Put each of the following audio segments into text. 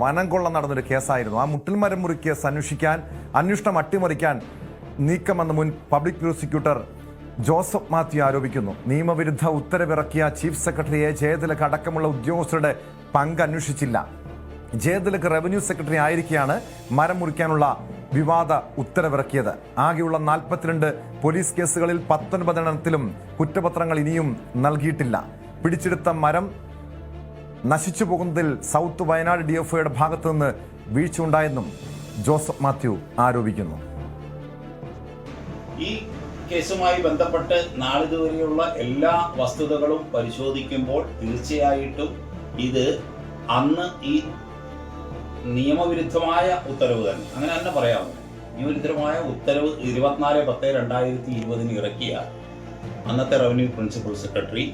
വനം കൊള്ള നടന്നൊരു കേസായിരുന്നു. ആ മുട്ടിൽമരം മുറി കേസ് അന്വേഷണം അട്ടിമറിക്കാൻ നീക്കമെന്ന് മുൻ പബ്ലിക് പ്രോസിക്യൂട്ടർ ജോസഫ് മാത്യു ആരോപിക്കുന്നു. നിയമവിരുദ്ധ ഉത്തരവിറക്കിയ ചീഫ് സെക്രട്ടറി എ ജയതിലക് അടക്കമുള്ള ഉദ്യോഗസ്ഥരുടെ പങ്ക് അന്വേഷിച്ചില്ല. ജയതിലക് റവന്യൂ സെക്രട്ടറി ആയിരിക്കെയാണ് മരം മുറിക്കാനുള്ള വിവാദ ഉത്തരവിറക്കിയത്. ആകെയുള്ള 42 പോലീസ് കേസുകളിൽ 19 എണ്ണത്തിലും കുറ്റപത്രങ്ങൾ ഇനിയും നൽകിയിട്ടില്ല. പിടിച്ചെടുത്ത മരം നശിച്ചു പോകുന്നതിൽ സൗത്ത് വയനാട് ഡിഎഫ്ഒയുടെ ഭാഗത്തു നിന്ന് വീഴ്ച ഉണ്ടായെന്നും ജോസഫ് മാത്യു ആരോപിക്കുന്നു. ഈ കേസുമായി ബന്ധപ്പെട്ട് നാളിതുവരെയുള്ള എല്ലാ വസ്തുതകളും പരിശോധിക്കുമ്പോൾ തീർച്ചയായിട്ടും ഇത് അന്ന് ഈ നിയമവിരുദ്ധമായ ഉത്തരവ് തന്നെ, അങ്ങനെ തന്നെ പറയാവുന്നു. നിയമവിരുദ്ധമായ ഉത്തരവ് 24/10/2020 ഇറക്കിയ അന്നത്തെ revenue principal secretary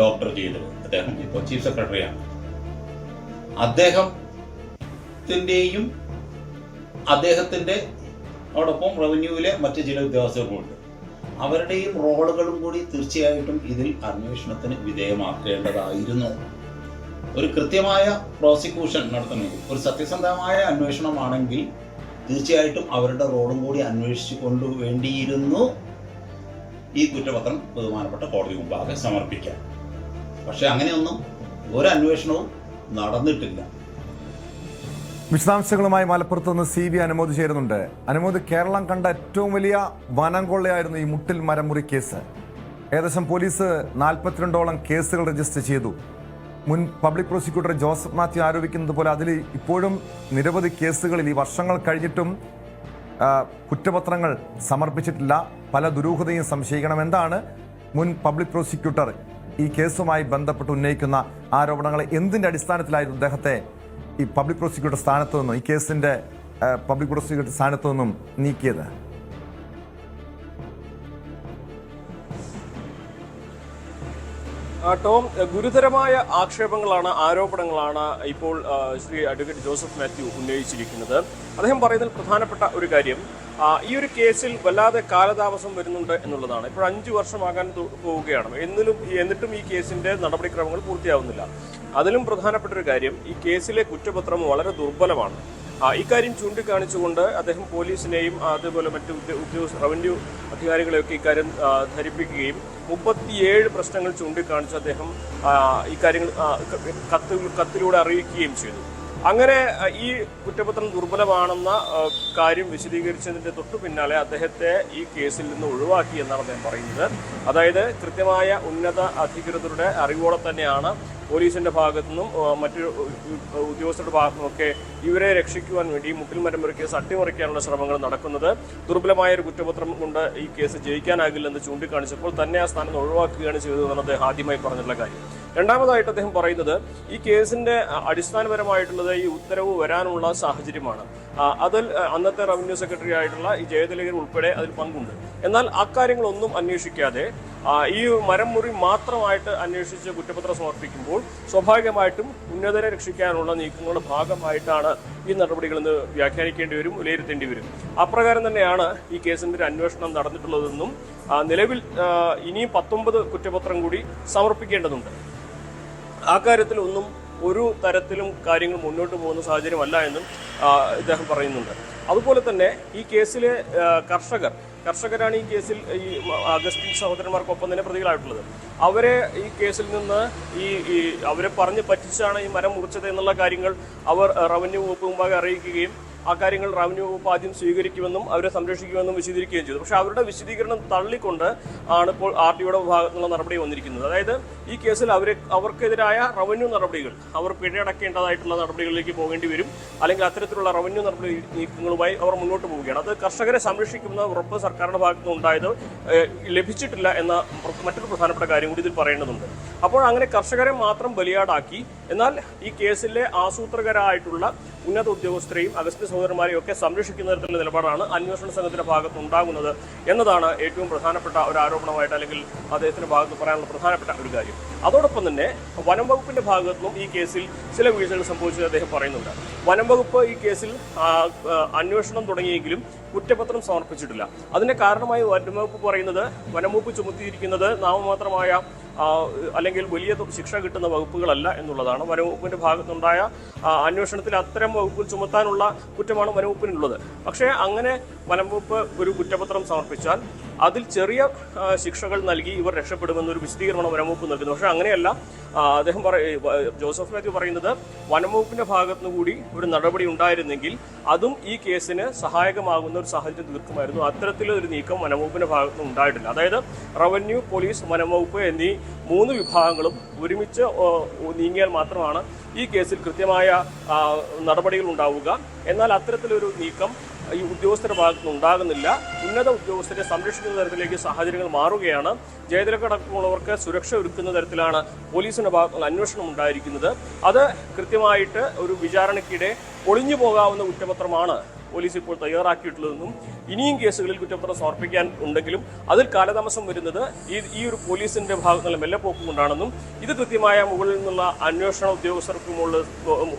doctor Jayathilak, അദ്ദേഹം ഇപ്പോൾ ചീഫ് സെക്രട്ടറിയാണ്. അദ്ദേഹത്തിൻ്റെയും അദ്ദേഹത്തിൻ്റെ അതോടൊപ്പം റവന്യൂവിലെ മറ്റ് ചില ഉദ്യോഗസ്ഥர்களுണ്ട്. അവരുടെയും റോളുകളും കൂടി തീർച്ചയായിട്ടും ഇതിൽ അന്വേഷണത്തിന് വിധേയമാക്കേണ്ടതായിരുന്നു. ഒരു കൃത്യമായ പ്രോസിക്യൂഷൻ നടത്തണമെങ്കിൽ, ഒരു സത്യസന്ധമായ അന്വേഷണമാണെങ്കിൽ തീർച്ചയായിട്ടും അവരുടെ റോളും കൂടി അന്വേഷിച്ചു കൊണ്ടുവേണ്ടിയിരുന്നു ഈ കുറ്റപത്രം ബഹുമാനപ്പെട്ട കോടതി മുമ്പാകെ സമർപ്പിക്കാൻ. പക്ഷെ അങ്ങനെയൊന്നും ഒരു അന്വേഷണവും നടന്നിട്ടില്ല. വിശദാംശങ്ങളുമായി മലപ്പുറത്ത് നിന്ന് CB അനുമോദ് ചേരുന്നുണ്ട്. അനുമോദ്, കേരളം കണ്ട ഏറ്റവും വലിയ വനം കൊള്ളയായിരുന്നു ഈ മുട്ടിൽ മരമുറി കേസ്. ഏകദേശം പോലീസ് 42ഓളം കേസുകൾ രജിസ്റ്റർ ചെയ്തു. മുൻ പബ്ലിക് പ്രോസിക്യൂട്ടർ ജോസഫ് മാത്യു ആരോപിക്കുന്നത് പോലെ അതിൽ ഇപ്പോഴും നിരവധി കേസുകളിൽ ഈ വർഷങ്ങൾ കഴിഞ്ഞിട്ടും കുറ്റപത്രങ്ങൾ സമർപ്പിച്ചിട്ടില്ല. പല ദുരൂഹതയും സംശയിക്കണം. എന്താണ് മുൻ പബ്ലിക് പ്രോസിക്യൂട്ടർ ഈ കേസുമായി ബന്ധപ്പെട്ട് ഉന്നയിക്കുന്ന ആരോപണങ്ങൾ? എന്തിൻ്റെ അടിസ്ഥാനത്തിലായിരുന്നു അദ്ദേഹത്തെ ഈ പബ്ലിക് പ്രോസിക്യൂട്ടർ സ്ഥാനത്തു നിന്നും, ഈ കേസിൻ്റെ പബ്ലിക് പ്രോസിക്യൂട്ടർ സ്ഥാനത്തു നിന്നും നീക്കിയത്? ടോം, ഗുരുതരമായ ആരോപണങ്ങളാണ് ഇപ്പോൾ ശ്രീ അഡ്വക്കേറ്റ് ജോസഫ് മാത്യു ഉന്നയിച്ചിരിക്കുന്നത്. അദ്ദേഹം പറയുന്നതിൽ പ്രധാനപ്പെട്ട ഒരു കാര്യം, ഈ ഒരു കേസിൽ വല്ലാതെ കാലതാമസം വരുന്നുണ്ട് എന്നുള്ളതാണ്. ഇപ്പോൾ 5 വർഷമാകാൻ പോവുകയാണ്. എന്നിട്ടും ഈ കേസിന്റെ നടപടിക്രമങ്ങൾ പൂർത്തിയാവുന്നില്ല. അതിലും പ്രധാനപ്പെട്ട ഒരു കാര്യം, ഈ കേസിലെ കുറ്റപത്രം വളരെ ദുർബലമാണ്. ഇക്കാര്യം ചൂണ്ടിക്കാണിച്ചുകൊണ്ട് അദ്ദേഹം പോലീസിനെയും അതുപോലെ മറ്റു റവന്യൂ അധികാരികളെയൊക്കെ ഇക്കാര്യം ധരിപ്പിക്കുകയും 37 പ്രശ്നങ്ങൾ ചൂണ്ടിക്കാണിച്ച് അദ്ദേഹം ഇക്കാര്യങ്ങൾ കത്തിലൂടെ അറിയിക്കുകയും ചെയ്തു. അങ്ങനെ ഈ കുറ്റപത്രം ദുർബലമാണെന്ന കാര്യം വിശദീകരിച്ചതിന്റെ തൊട്ടു പിന്നാലെ അദ്ദേഹത്തെ ഈ കേസിൽ നിന്ന് ഒഴിവാക്കി എന്നാണ് അദ്ദേഹം പറയുന്നത്. അതായത് കൃത്യമായ ഉന്നത അധികൃതരുടെ അറിവോടെ തന്നെയാണ് പോലീസിന്റെ ഭാഗത്തു നിന്നും മറ്റു ഉദ്യോഗസ്ഥരുടെ ഭാഗത്തു നിന്നൊക്കെ ഇവരെ രക്ഷിക്കുവാൻ വേണ്ടി മുട്ടിൽമരം മുറി കേസ് അട്ടിമറിക്കാനുള്ള ശ്രമങ്ങൾ നടക്കുന്നത്. ദുർബലമായ ഒരു കുറ്റപത്രം കൊണ്ട് ഈ കേസ് ജയിക്കാനാകില്ലെന്ന് ചൂണ്ടിക്കാണിച്ചപ്പോൾ തന്നെ ആ സ്ഥാനം ഒഴിവാക്കുകയാണ് ചെയ്തതെന്നാണ് അദ്ദേഹം ആദ്യമായി പറഞ്ഞിട്ടുള്ള കാര്യം. രണ്ടാമതായിട്ട് അദ്ദേഹം പറയുന്നത്, ഈ കേസിന്റെ അടിസ്ഥാനപരമായിട്ടുള്ളത് ഈ ഉത്തരവ് വരാനുള്ള സാഹചര്യമാണ്. അതിൽ അന്നത്തെ റവന്യൂ സെക്രട്ടറി ആയിട്ടുള്ള ഈ ജയതിലകൻ ഉൾപ്പെടെ അതിൽ പങ്കുണ്ട്. എന്നാൽ അക്കാര്യങ്ങളൊന്നും അന്വേഷിക്കാതെ ഈ മരം മുറി മാത്രമായിട്ട് അന്വേഷിച്ച് കുറ്റപത്രം സമർപ്പിക്കുമ്പോൾ സ്വാഭാവികമായിട്ടും ഉന്നതരെ രക്ഷിക്കാനുള്ള നീക്കങ്ങളുടെ ഭാഗമായിട്ടാണ് ഈ നടപടികൾ എന്ന് വ്യാഖ്യാനിക്കേണ്ടി വരും, വിലയിരുത്തേണ്ടി വരും. അപ്രകാരം തന്നെയാണ് ഈ കേസിന്റെ ഒരു അന്വേഷണം നടന്നിട്ടുള്ളതെന്നും നിലവിൽ ഇനിയും 19 കുറ്റപത്രം കൂടി സമർപ്പിക്കേണ്ടതുണ്ട്. ആ കാര്യത്തിൽ ഒന്നും ഒരു തരത്തിലും കാര്യങ്ങൾ മുന്നോട്ട് പോകുന്ന സാഹചര്യമല്ല എന്നും ഇദ്ദേഹം പറയുന്നുണ്ട്. അതുപോലെ തന്നെ ഈ കേസിലെ കർഷകരാണ് ഈ കേസിൽ ഈ അഗസ്റ്റിൻ സഹോദരന്മാർക്കൊപ്പം തന്നെ പ്രതികളായിട്ടുള്ളത്. അവരെ ഈ കേസിൽ നിന്ന് അവരെ പറഞ്ഞ് പറ്റിച്ചാണ് ഈ മരം മുറിച്ചത് എന്നുള്ള കാര്യങ്ങൾ അവർ റവന്യൂ വകുപ്പ് മുമ്പാകെ അറിയിക്കുകയും ആ കാര്യങ്ങൾ റവന്യൂ വകുപ്പ് ആദ്യം സ്വീകരിക്കുമെന്നും അവരെ സംരക്ഷിക്കുമെന്നും വിശദീകരിക്കുകയും ചെയ്തു. പക്ഷേ അവരുടെ വിശദീകരണം തള്ളിക്കൊണ്ട് ആണ് ഇപ്പോൾ RTOയുടെ ഭാഗത്തുനിന്നുള്ള നടപടി വന്നിരിക്കുന്നത്. അതായത് ഈ കേസിൽ അവർക്കെതിരായ റവന്യൂ നടപടികൾ, അവർ പിഴയടക്കേണ്ടതായിട്ടുള്ള നടപടികളിലേക്ക് പോകേണ്ടി വരും, അല്ലെങ്കിൽ അത്തരത്തിലുള്ള റവന്യൂ നടപടി നീക്കങ്ങളുമായി അവർ മുന്നോട്ട് പോവുകയാണ്. അത് കർഷകരെ സംരക്ഷിക്കുന്ന ഉറപ്പ് സർക്കാരിന്റെ ഭാഗത്തുനിന്ന് ഉണ്ടായത് ലഭിച്ചിട്ടില്ല എന്ന മറ്റൊരു പ്രധാനപ്പെട്ട കാര്യം കൂടി ഇതിൽ പറയേണ്ടതുണ്ട്. അപ്പോൾ അങ്ങനെ കർഷകരെ മാത്രം ബലിയാടാക്കി, എന്നാൽ ഈ കേസിലെ ആസൂത്രകരായിട്ടുള്ള ഉന്നത ഉദ്യോഗസ്ഥരെയും അഗസ്റ്റിൻ സഹോദരന്മാരെയും ഒക്കെ സംരക്ഷിക്കുന്ന തരത്തിലുള്ള നിലപാടാണ് അന്വേഷണ സംഘത്തിന്റെ ഭാഗത്ത് ഉണ്ടാകുന്നത് എന്നതാണ് ഏറ്റവും പ്രധാനപ്പെട്ട ഒരു ആരോപണമായിട്ട്, അല്ലെങ്കിൽ അദ്ദേഹത്തിന്റെ ഭാഗത്ത് പറയാനുള്ള പ്രധാനപ്പെട്ട ഒരു കാര്യം. അതോടൊപ്പം തന്നെ വനം വകുപ്പിന്റെ ഭാഗത്തു നിന്നും ഈ കേസിൽ ചില വീഴ്ചകൾ സംഭവിച്ചത് അദ്ദേഹം പറയുന്നുണ്ട്. വനം വകുപ്പ് ഈ കേസിൽ അന്വേഷണം തുടങ്ങിയെങ്കിലും കുറ്റപത്രം സമർപ്പിച്ചിട്ടില്ല. അതിന്റെ കാരണമായി വനം വകുപ്പ് പറയുന്നത്, വനം വകുപ്പ് ചുമത്തിയിരിക്കുന്നത് നാമമാത്രമായ അല്ലെങ്കിൽ വലിയ ശിക്ഷ കിട്ടുന്ന വകുപ്പുകളല്ല എന്നുള്ളതാണ്. വനംവകുപ്പിന്റെ ഭാഗത്തുണ്ടായ അന്വേഷണത്തിൽ അത്തരം വകുപ്പുകൾ ചുമത്താനുള്ള കുറ്റമാണ് വനംവകുപ്പിനുള്ളത്. പക്ഷേ അങ്ങനെ വനംവകുപ്പ് ഒരു കുറ്റപത്രം സമർപ്പിച്ചാൽ അതിൽ ചെറിയ ശിക്ഷകൾ നൽകി ഇവർ രക്ഷപ്പെടുമെന്നൊരു വിശദീകരണമാണ് വനംവകുപ്പ് നൽകുന്നത്. പക്ഷേ അങ്ങനെയല്ല. അദ്ദേഹം ജോസഫ് മാത്യു പറയുന്നത് വനംവകുപ്പിന്റെ ഭാഗത്തുനിന്ന് കൂടി ഒരു നടപടി ഉണ്ടായിരുന്നെങ്കിൽ അതും ഈ കേസിന് സഹായകമാകുന്ന ഒരു സാഹചര്യം തീർക്കുമായിരുന്നു. അത്തരത്തിലൊരു നീക്കം വനംവകുപ്പിന്റെ ഭാഗത്തുനിന്ന് ഉണ്ടായിട്ടില്ല. അതായത് റവന്യൂ, പോലീസ്, വനംവകുപ്പ് എന്നീ 3 വിഭാഗങ്ങളും ഒരുമിച്ച് നീങ്ങിയാൽ മാത്രമാണ് ഈ കേസിൽ കൃത്യമായ നടപടികൾ ഉണ്ടാവുക. എന്നാൽ അത്തരത്തിലൊരു നീക്കം ഈ ഉദ്യോഗസ്ഥരുടെ ഭാഗത്തുനിന്ന് ഉണ്ടാകുന്നില്ല. ഉന്നത ഉദ്യോഗസ്ഥരെ സംരക്ഷിക്കുന്ന തരത്തിലേക്ക് സാഹചര്യങ്ങൾ മാറുകയാണ്. ജയതിലക്കടക്കമുള്ളവർക്ക് സുരക്ഷ ഒരുക്കുന്ന തരത്തിലാണ് പോലീസിന്റെ ഭാഗത്തുനിന്ന് അന്വേഷണം ഉണ്ടായിരിക്കുന്നത്. അത് കൃത്യമായിട്ട് ഒരു വിചാരണയ്ക്കിടെ ഒളിഞ്ഞു പോകാവുന്ന കുറ്റപത്രമാണ് പോലീസ് ഇപ്പോൾ തയ്യാറാക്കിയിട്ടുള്ളതെന്നും ഇനിയും കേസുകളിൽ കുറ്റപത്രം സമർപ്പിക്കാൻ ഉണ്ടെങ്കിലും അതിൽ കാലതാമസം വരുന്നത് ഈ ഒരു പോലീസിന്റെ ഭാഗത്തുനിന്നുള്ള മെല്ലെപ്പോക്ക് കൊണ്ടാണെന്നും ഇത് കൃത്യമായ മുകളിൽ നിന്നുള്ള അന്വേഷണ ഉദ്യോഗസ്ഥർക്കുമുള്ള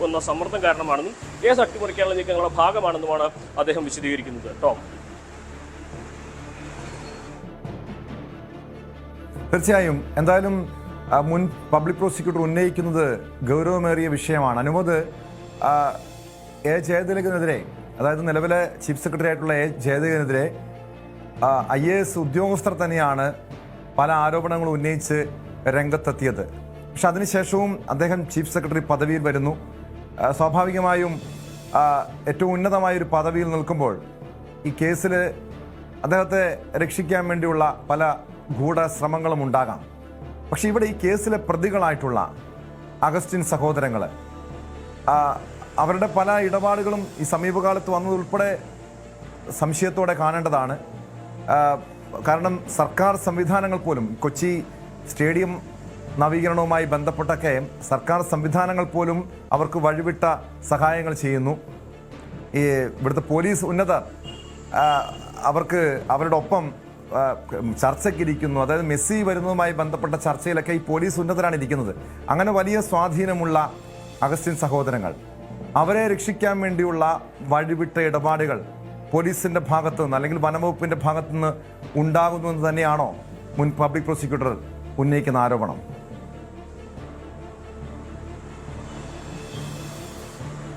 വന്ന സമ്മർദ്ദം കാരണമാണെന്നും കേസ് അട്ടിമറിക്കാനുള്ള നീക്കങ്ങളുടെ ഭാഗമാണെന്നുമാണ് അദ്ദേഹം വിശദീകരിക്കുന്നത്. ടോം, തീർച്ചയായും എന്തായാലും മുൻ പബ്ലിക് പ്രോസിക്യൂട്ടർ ഉന്നയിക്കുന്നത് ഗൗരവമേറിയ വിഷയമാണ്. അനുമോദ്, എ ജയതിലകനെതിരെ, അതായത് നിലവിലെ ചീഫ് സെക്രട്ടറി ആയിട്ടുള്ള എ ജയതിലകനെതിരെ IAS ഉദ്യോഗസ്ഥർ തന്നെയാണ് പല ആരോപണങ്ങളും ഉന്നയിച്ച് രംഗത്തെത്തിയത്. പക്ഷെ അതിനുശേഷവും അദ്ദേഹം ചീഫ് സെക്രട്ടറി പദവിയിൽ വരുന്നു. സ്വാഭാവികമായും ഏറ്റവും ഉന്നതമായൊരു പദവിയിൽ നിൽക്കുമ്പോൾ ഈ കേസിൽ അദ്ദേഹത്തെ രക്ഷിക്കാൻ വേണ്ടിയുള്ള പല ഗൂഢശ്രമങ്ങളും ഉണ്ടാകാം. പക്ഷെ ഇവിടെ ഈ കേസിലെ പ്രതികളായിട്ടുള്ള അഗസ്റ്റിൻ സഹോദരങ്ങൾ, അവരുടെ പല ഇടപാടുകളും ഈ സമീപകാലത്ത് വന്നതുൾപ്പെടെ സംശയത്തോടെ കാണേണ്ടതാണ്. കാരണം സർക്കാർ സംവിധാനങ്ങൾ പോലും, കൊച്ചി സ്റ്റേഡിയം നവീകരണവുമായി ബന്ധപ്പെട്ടൊക്കെ സർക്കാർ സംവിധാനങ്ങൾ പോലും അവർക്ക് വഴിവിട്ട സഹായങ്ങൾ ചെയ്യുന്നു. ഈ ഇവിടുത്തെ പോലീസ് ഉന്നതർ അവർക്ക് അവരുടെ ഒപ്പം ചർച്ചയ്ക്കിരിക്കുന്നു. അതായത് മെസ്സി വരുന്നതുമായി ബന്ധപ്പെട്ട ചർച്ചയിലൊക്കെ ഈ പോലീസ് ഉന്നതരാണ് ഇരിക്കുന്നത്. അങ്ങനെ വലിയ സ്വാധീനമുള്ള അഗസ്റ്റിൻ സഹോദരങ്ങൾ, അവരെ രക്ഷിക്കാൻ വേണ്ടിയുള്ള വഴിവിട്ട ഇടപാടുകൾ പോലീസിന്റെ ഭാഗത്തു നിന്ന് അല്ലെങ്കിൽ വനംവകുപ്പിന്റെ ഭാഗത്തു നിന്ന് ഉണ്ടാകുന്നു എന്ന് തന്നെയാണോ മുൻ പബ്ലിക് പ്രോസിക്യൂട്ടർ ഉന്നയിക്കുന്ന ആരോപണം?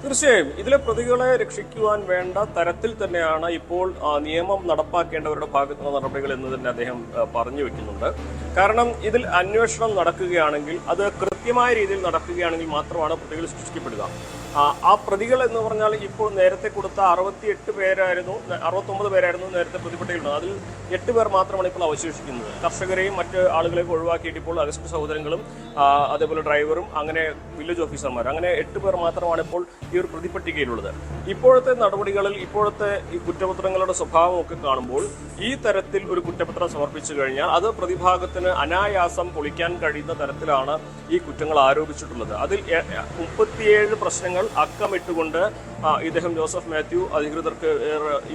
തീർച്ചയായും ഇതിലെ പ്രതികളെ രക്ഷിക്കുവാൻ വേണ്ട തരത്തിൽ തന്നെയാണ് ഇപ്പോൾ നിയമം നടപ്പാക്കേണ്ടവരുടെ ഭാഗത്തുള്ള നടപടികൾ എന്ന് തന്നെ അദ്ദേഹം പറഞ്ഞു വെക്കുന്നുണ്ട്. കാരണം ഇതിൽ അന്വേഷണം നടക്കുകയാണെങ്കിൽ അത് കൃത്യമായ രീതിയിൽ നടക്കുകയാണെങ്കിൽ മാത്രമാണ് പ്രതികൾ ശിക്ഷിക്കപ്പെടുക. ആ പ്രതികൾ എന്ന് പറഞ്ഞാൽ ഇപ്പോൾ നേരത്തെ കൊടുത്ത 69 പേരായിരുന്നു നേരത്തെ പ്രതിപട്ടികയുള്ളത്. അതിൽ 8 പേർ മാത്രമാണ് ഇപ്പോൾ അവശേഷിക്കുന്നത്. കർഷകരെയും മറ്റ് ആളുകളെയും ഒഴിവാക്കിയിട്ട് ഇപ്പോൾ അഗസ്റ്റ് സഹോദരങ്ങളും അതേപോലെ ഡ്രൈവറും അങ്ങനെ വില്ലേജ് ഓഫീസർമാർ, അങ്ങനെ 8 പേർ മാത്രമാണ് ഇപ്പോൾ ഈ ഒരു പ്രതിപട്ടികയിലുള്ളത്. ഇപ്പോഴത്തെ നടപടികളിൽ ഇപ്പോഴത്തെ ഈ കുറ്റപത്രങ്ങളുടെ സ്വഭാവമൊക്കെ കാണുമ്പോൾ ഈ തരത്തിൽ ഒരു കുറ്റപത്രം സമർപ്പിച്ചു കഴിഞ്ഞാൽ അത് പ്രതിഭാഗത്തിന് അനായാസം പൊളിക്കാൻ കഴിയുന്ന തരത്തിലാണ് ഈ കുറ്റങ്ങൾ ആരോപിച്ചിട്ടുള്ളത്. അതിൽ 37 പ്രശ്നങ്ങൾ അക്കമിട്ടുകൊണ്ട് ഇദ്ദേഹം ജോസഫ് മാത്യു അധികൃതർക്ക്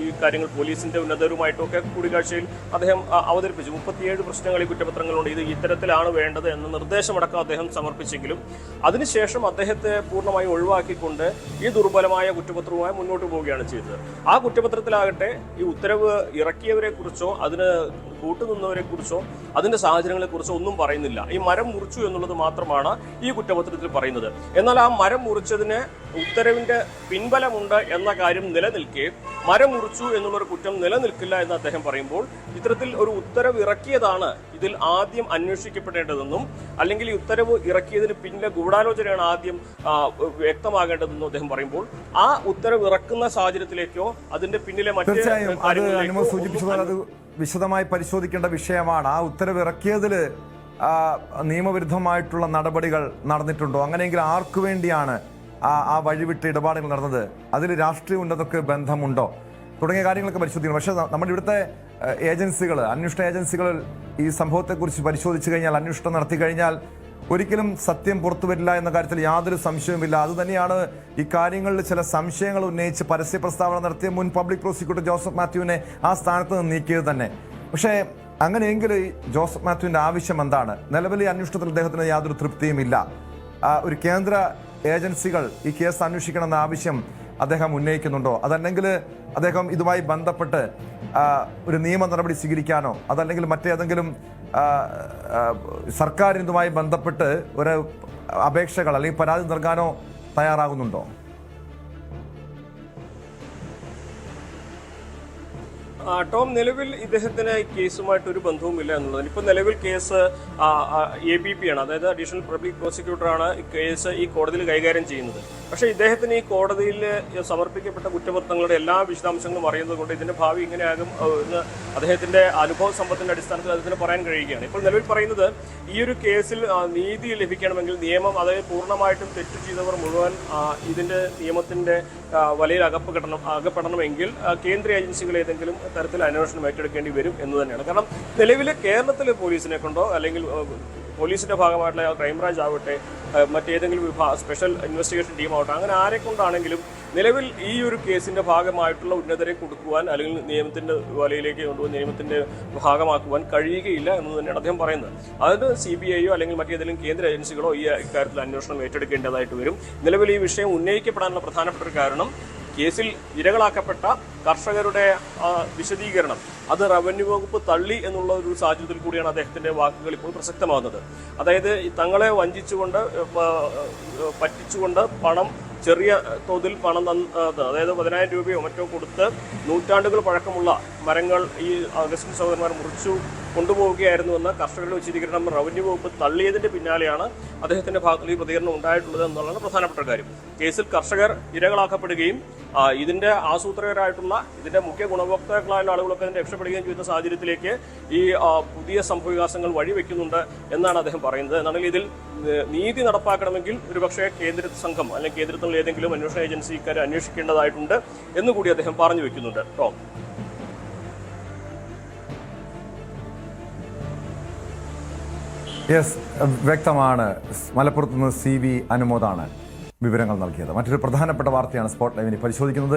ഈ കാര്യങ്ങൾ പോലീസിന്റെ ഉന്നതരുമായിട്ടൊക്കെ കൂടിക്കാഴ്ചയിൽ അദ്ദേഹം അവതരിപ്പിച്ചു. 37 പ്രശ്നങ്ങൾ ഈ കുറ്റപത്രങ്ങളുണ്ട്, ഇത് ഇത്തരത്തിലാണ് വേണ്ടത് എന്ന നിർദ്ദേശമടക്കം അദ്ദേഹം സമർപ്പിച്ചെങ്കിലും അതിനുശേഷം അദ്ദേഹത്തെ പൂർണ്ണമായി ഒഴിവാക്കിക്കൊണ്ട് ഈ ദുർബലമായ കുറ്റപത്രവുമായി മുന്നോട്ട് പോവുകയാണ് ചെയ്തത്. ആ കുറ്റപത്രത്തിലാകട്ടെ ഈ ഉത്തരവ് ഇറക്കിയവരെ കുറിച്ചോ അതിന് കൂട്ടുനിന്നവരെ കുറിച്ചോ അതിന്റെ സാഹചര്യങ്ങളെ കുറിച്ചോ ഒന്നും പറയുന്നില്ല. ഈ മരം മുറിച്ചു എന്നുള്ളത് മാത്രമാണ് ഈ കുറ്റപത്രത്തിൽ പറയുന്നത്. എന്നാൽ ആ മരം മുറിച്ചതിന് ഉത്തരവിന്റെ പിൻബലമുണ്ട് എന്ന കാര്യം നിലനിൽക്കെ മരം മുറിച്ചു എന്നുള്ളൊരു കുറ്റം നിലനിൽക്കില്ല എന്ന് അദ്ദേഹം പറയുമ്പോൾ ഇത്തരത്തിൽ ഒരു ഉത്തരവ് ഇറക്കിയതാണ് ഇതിൽ ആദ്യം അന്വേഷിക്കപ്പെടേണ്ടതെന്നും അല്ലെങ്കിൽ ഈ ഉത്തരവ് ഇറക്കിയതിന് പിന്നിലെ ഗൂഢാലോചനയാണ് ആദ്യം വ്യക്തമാകേണ്ടതെന്നും അദ്ദേഹം പറയുമ്പോൾ ആ ഉത്തരവ് ഇറക്കുന്ന സാഹചര്യത്തിലേക്കോ അതിന്റെ പിന്നിലെ മറ്റ് വിശദമായി പരിശോധിക്കേണ്ട വിഷയമാണ്. ആ ഉത്തരവ് ഇറക്കിയതിൽ നിയമവിരുദ്ധമായിട്ടുള്ള നടപടികൾ നടന്നിട്ടുണ്ടോ? അങ്ങനെയെങ്കിൽ ആർക്കു വേണ്ടിയാണ് ആ വഴിവിട്ട് ഇടപാടുകൾ നടന്നത്? അതിൽ രാഷ്ട്രീയ ഉന്നതർക്ക് ബന്ധമുണ്ടോ? തുടങ്ങിയ കാര്യങ്ങളൊക്കെ പരിശോധിക്കണം. പക്ഷേ നമ്മുടെ ഇവിടുത്തെ ഏജൻസികൾ, അന്വേഷണ ഏജൻസികൾ ഈ സംഭവത്തെക്കുറിച്ച് പരിശോധിച്ചു കഴിഞ്ഞാൽ, അന്വേഷണം നടത്തി കഴിഞ്ഞാൽ ഒരിക്കലും സത്യം പുറത്തു വരില്ല എന്ന കാര്യത്തിൽ യാതൊരു സംശയവുമില്ല. അതുതന്നെയാണ് ഈ കാര്യങ്ങളിൽ ചില സംശയങ്ങൾ ഉന്നയിച്ച് പരസ്യ പ്രസ്താവന നടത്തിയ മുൻ പബ്ലിക് പ്രോസിക്യൂട്ടർ ജോസഫ് മാത്യുവിനെ ആ സ്ഥാനത്ത് നിന്ന് നീക്കിയത് തന്നെ. പക്ഷേ അങ്ങനെയെങ്കിൽ ജോസഫ് മാത്യുവിൻ്റെ ആവശ്യം എന്താണ്? നിലവിലെ അന്വേഷണത്തിൽ അദ്ദേഹത്തിന് യാതൊരു തൃപ്തിയുമില്ല. ഒരു കേന്ദ്ര ഏജൻസികൾ ഈ കേസ് അന്വേഷിക്കണമെന്ന ആവശ്യം അദ്ദേഹം ഉന്നയിക്കുന്നുണ്ടോ? അതല്ലെങ്കിൽ അദ്ദേഹം ഇതുമായി ബന്ധപ്പെട്ട് ഒരു നിയമ നടപടി സ്വീകരിക്കാനോ അതല്ലെങ്കിൽ മറ്റേതെങ്കിലും സർക്കാർ ഇതുമായി ബന്ധപ്പെട്ട് ഒരു അപേക്ഷകൾ അല്ലെങ്കിൽ പരാതി നൽകാനോ തയ്യാറാകുന്നുണ്ടോ? ടോം, നിലവിൽ ഇദ്ദേഹത്തിന് ഈ കേസുമായിട്ട് ഒരു ബന്ധവുമില്ല എന്നുള്ളതാണ്. ഇപ്പം നിലവിൽ കേസ് APP ആണ്, അതായത് അഡീഷണൽ പബ്ലിക് പ്രോസിക്യൂട്ടറാണ് കേസ് ഈ കോടതിയിൽ കൈകാര്യം ചെയ്യുന്നത്. പക്ഷേ ഇദ്ദേഹത്തിന് ഈ കോടതിയിൽ സമർപ്പിക്കപ്പെട്ട കുറ്റപത്രങ്ങളുടെ എല്ലാ വിശദാംശങ്ങളും അറിയുന്നത് കൊണ്ട് ഇതിന്റെ ഭാവി ഇങ്ങനെയാകും എന്ന് അദ്ദേഹത്തിന്റെ അനുഭവ സമ്പത്തിന്റെ അടിസ്ഥാനത്തിൽ അദ്ദേഹത്തിന് പറയാൻ കഴിയുകയാണ്. ഇപ്പോൾ നിലവിൽ പറയുന്നത് ഈ ഒരു കേസിൽ നീതി ലഭിക്കണമെങ്കിൽ നിയമം, അതായത് പൂർണ്ണമായിട്ടും തെറ്റ് ചെയ്തവർ മുഴുവൻ ഇതിന്റെ നിയമത്തിന്റെ വലയിൽ അകപ്പെടണമെങ്കിൽ കേന്ദ്ര ഏജൻസികൾ ഏതെങ്കിലും തരത്തിൽ അന്വേഷണം ഏറ്റെടുക്കേണ്ടി വരും എന്ന് തന്നെയാണ്. കാരണം നിലവിൽ കേരളത്തിലെ പോലീസിനെ കൊണ്ടോ അല്ലെങ്കിൽ പോലീസിന്റെ ഭാഗമായിട്ടുള്ള ക്രൈംബ്രാഞ്ച് ആവട്ടെ, മറ്റേതെങ്കിലും സ്പെഷ്യൽ ഇൻവെസ്റ്റിഗേഷൻ ടീം ആവട്ടെ, അങ്ങനെ ആരെ കൊണ്ടാണെങ്കിലും നിലവിൽ ഈ ഒരു കേസിന്റെ ഭാഗമായിട്ടുള്ള ഉന്നതരെ കൊടുക്കുവാൻ അല്ലെങ്കിൽ നിയമത്തിന്റെ വലയിലേക്ക് കൊണ്ടുപോയി നിയമത്തിന്റെ ഭാഗമാക്കുവാൻ കഴിയുകയില്ല എന്ന് തന്നെയാണ് അദ്ദേഹം പറയുന്നത്. അതിന് CBI അല്ലെങ്കിൽ മറ്റേതെങ്കിലും കേന്ദ്ര ഏജൻസികളോ ഈ ഇക്കാര്യത്തിൽ അന്വേഷണം ഏറ്റെടുക്കേണ്ടതായിട്ട് വരും. നിലവിൽ ഈ വിഷയം ഉന്നയിക്കപ്പെടാനുള്ള പ്രധാനപ്പെട്ട ഒരു കാരണം കേസിൽ ഇരകളാക്കപ്പെട്ട കർഷകരുടെ വിശദീകരണം അത് റവന്യൂ വകുപ്പ് തള്ളി എന്നുള്ള ഒരു സാഹചര്യത്തിൽ കൂടിയാണ് അദ്ദേഹത്തിന്റെ വാക്കുകൾ ഇപ്പോൾ പ്രസക്തമാകുന്നത്. അതായത് തങ്ങളെ വഞ്ചിച്ചുകൊണ്ട് പറ്റിച്ചുകൊണ്ട് പണം, ചെറിയ തോതിൽ പണം അതായത് 10,000 രൂപയോ മറ്റോ കൊടുത്ത് നൂറ്റാണ്ടുകൾ പഴക്കമുള്ള മരങ്ങൾ ഈ അഗസ്റ്റിൻ സഹോദരന്മാർ മുറിച്ചു കൊണ്ടുപോവുകയായിരുന്നുവെന്ന കർഷകരുടെ വിശദീകരണം റവന്യൂ വകുപ്പ് തള്ളിയതിന്റെ പിന്നാലെയാണ് അദ്ദേഹത്തിന്റെ ഭാഗത്തിൽ ഈ പ്രതികരണം ഉണ്ടായിട്ടുള്ളത് എന്നുള്ളതാണ് പ്രധാനപ്പെട്ട കാര്യം. കേസിൽ കർഷകർ ഇരകളാക്കപ്പെടുകയും ഇതിന്റെ ആസൂത്രകരായിട്ടുള്ള ഇതിന്റെ മുഖ്യ ഗുണഭോക്താക്കളായ ആളുകളൊക്കെ ഇതിന്റെ രക്ഷപ്പെടുകയും ചെയ്യുന്ന സാഹചര്യത്തിലേക്ക് ഈ പുതിയ സംഭവവികാസങ്ങൾ വഴിവെക്കുന്നുണ്ട് എന്നാണ് അദ്ദേഹം പറയുന്നത്. എന്നാണെങ്കിൽ ഇതിൽ നീതി നടപ്പാക്കണമെങ്കിൽ ഒരുപക്ഷെ കേന്ദ്ര സംഘം അല്ലെങ്കിൽ കേന്ദ്രത്തിലുള്ള ഏതെങ്കിലും അന്വേഷണ ഏജൻസി ഇക്കാര്യം അന്വേഷിക്കേണ്ടതായിട്ടുണ്ട് എന്നുകൂടി അദ്ദേഹം പറഞ്ഞു വെക്കുന്നുണ്ട്. ടോം, യെസ്, വ്യക്തമാണ്. മലപ്പുറത്ത് നിന്ന് CV അനുമോദാണ് വിവരങ്ങൾ നൽകിയത്. മറ്റൊരു പ്രധാനപ്പെട്ട വാർത്തയാണ് സ്പോട്ട് ലൈവിന് പരിശോധിക്കുന്നത്.